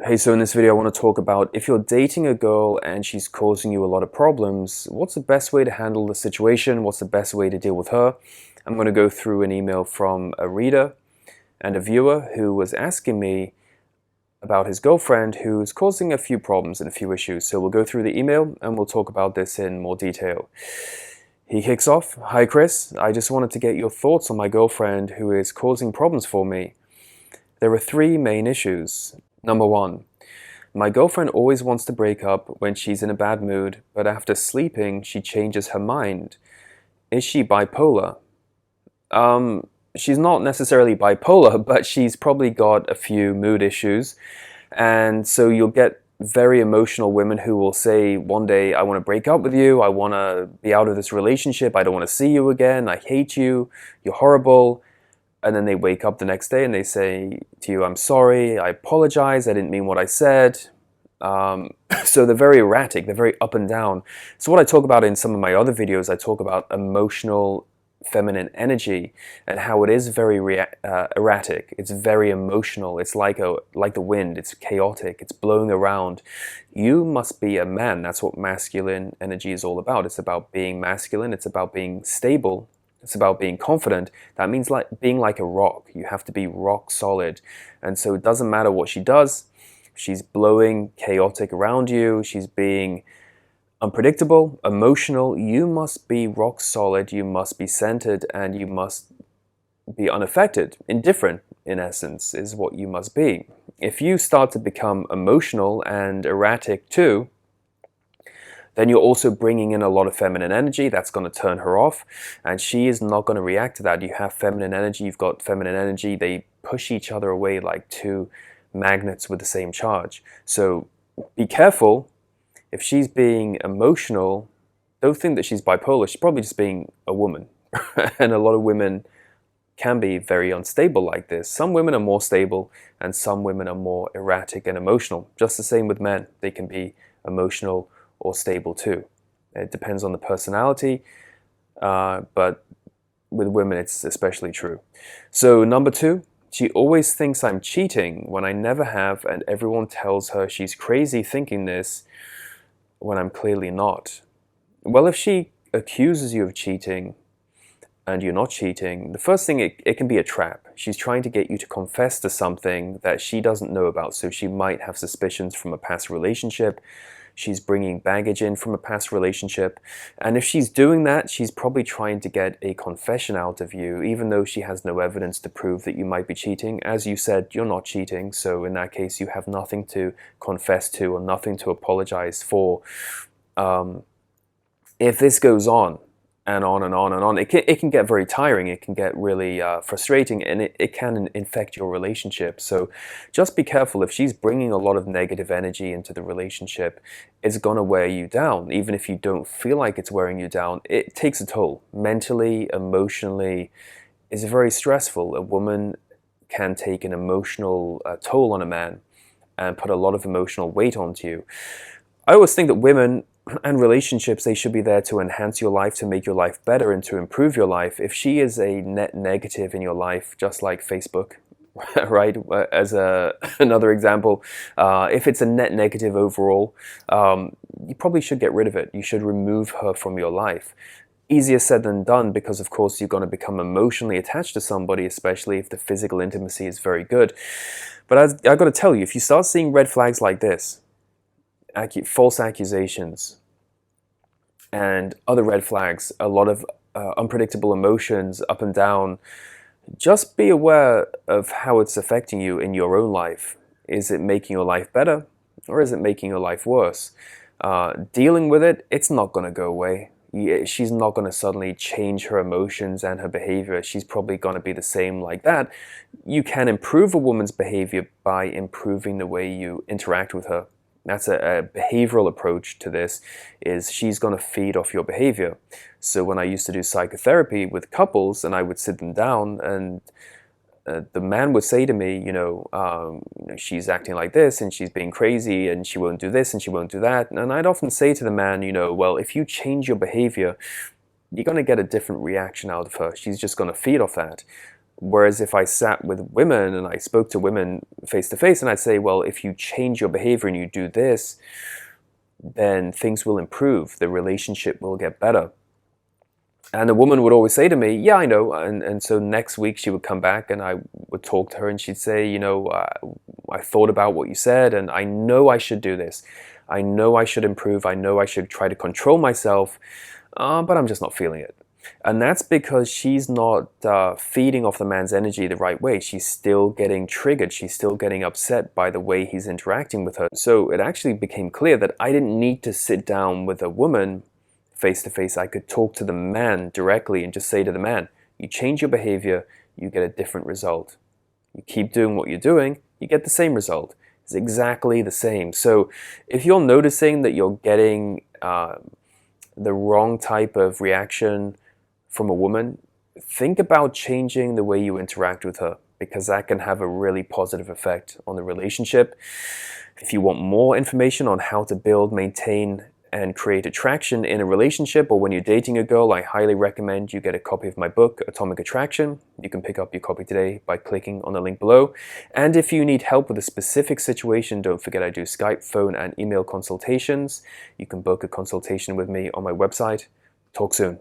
Hey, so in this video I want to talk about if you're dating a girl and she's causing you a lot of problems, what's the best way to handle the situation? What's the best way to deal with her? I'm going to go through an email from a reader and a viewer who was asking me about his girlfriend who's causing a few problems and a few issues. So we'll go through the email and we'll talk about this in more detail. He kicks off, "Hi Chris, I just wanted to get your thoughts on my girlfriend who is causing problems for me. There are three main issues. Number one, my girlfriend always wants to break up when she's in a bad mood, but after sleeping, she changes her mind. Is she bipolar?" She's not necessarily bipolar, but she's probably got a few mood issues. And so you'll get very emotional women who will say one day, "I want to break up with you. I want to be out of this relationship. I don't want to see you again. I hate you. You're horrible." And then they wake up the next day and they say to you, "I'm sorry, I apologize, I didn't mean what I said." So they're very erratic, they're very up and down. So what I talk about in some of my other videos, I talk about emotional feminine energy and how it is very erratic. It's very emotional. It's like the wind. It's chaotic. It's blowing around. You must be a man. That's what masculine energy is all about. It's about being masculine. It's about being stable. It's about being confident. That means being like a rock. You have to be rock solid. And so it doesn't matter what she does. She's blowing chaotic around you. She's being unpredictable, emotional. You must be rock solid. You must be centered, and you must be unaffected. Indifferent, in essence, is what you must be. If you start to become emotional and erratic too, then you're also bringing in a lot of feminine energy. That's going to turn her off, and she is not going to react to that. You have feminine energy, you've got feminine energy. They push each other away like two magnets with the same charge. So be careful. If she's being emotional, don't think that she's bipolar. She's probably just being a woman. And a lot of women can be very unstable like this. Some women are more stable and some women are more erratic and emotional. Just the same with men. They can be emotional or stable too. It depends on the personality, but with women it's especially true. So number two, she always thinks I'm cheating when I never have, and everyone tells her she's crazy thinking this when I'm clearly not. Well, if she accuses you of cheating and you're not cheating, the first thing, it can be a trap. She's trying to get you to confess to something that she doesn't know about. So she might have suspicions from a past relationship. She's bringing baggage in from a past relationship. And if she's doing that, she's probably trying to get a confession out of you, even though she has no evidence to prove that you might be cheating. As you said, you're not cheating. So in that case, you have nothing to confess to or nothing to apologize for. If this goes on and on and on and on, it can get very tiring. It can get really frustrating, and it can infect your relationship. So just be careful. If she's bringing a lot of negative energy into the relationship, it's going to wear you down. Even if you don't feel like it's wearing you down, it takes a toll. Mentally, emotionally, it's very stressful. A woman can take an emotional toll on a man and put a lot of emotional weight onto you. I always think that women and relationships, they should be there to enhance your life, to make your life better, and to improve your life. If she is a net negative in your life, just like Facebook, right, as another example, if it's a net negative overall, you probably should get rid of it. You should remove her from your life. Easier said than done, because of course you're going to become emotionally attached to somebody, especially if the physical intimacy is very good. But I've got to tell you, if you start seeing red flags like this, false accusations and other red flags, a lot of unpredictable emotions up and down, just be aware of how it's affecting you in your own life. Is it making your life better, or is it making your life worse? Dealing with it, it's not going to go away. She's not going to suddenly change her emotions and her behavior. She's probably going to be the same like that. You can improve a woman's behavior by improving the way you interact with her. That's a behavioral approach to this, is she's going to feed off your behavior. So when I used to do psychotherapy with couples and I would sit them down, and the man would say to me, she's acting like this and she's being crazy and she won't do this and she won't do that. And I'd often say to the man, well, if you change your behavior, you're going to get a different reaction out of her. She's just going to feed off that. Whereas if I sat with women and I spoke to women face to face and I'd say, well, if you change your behavior and you do this, then things will improve, the relationship will get better. And the woman would always say to me, yeah, I know. And so next week she would come back and I would talk to her and she'd say, I thought about what you said and I know I should do this. I know I should improve. I know I should try to control myself, but I'm just not feeling it. And that's because she's not feeding off the man's energy the right way. She's still getting triggered. She's still getting upset by the way he's interacting with her. So it actually became clear that I didn't need to sit down with a woman face to face. I could talk to the man directly and just say to the man, you change your behavior, you get a different result. You keep doing what you're doing, you get the same result. It's exactly the same. So if you're noticing that you're getting the wrong type of reaction from a woman, think about changing the way you interact with her, because that can have a really positive effect on the relationship. If you want more information on how to build, maintain, and create attraction in a relationship, or when you're dating a girl, I highly recommend you get a copy of my book, Atomic Attraction. You can pick up your copy today by clicking on the link below. And if you need help with a specific situation, don't forget I do Skype, phone, and email consultations. You can book a consultation with me on my website. Talk soon.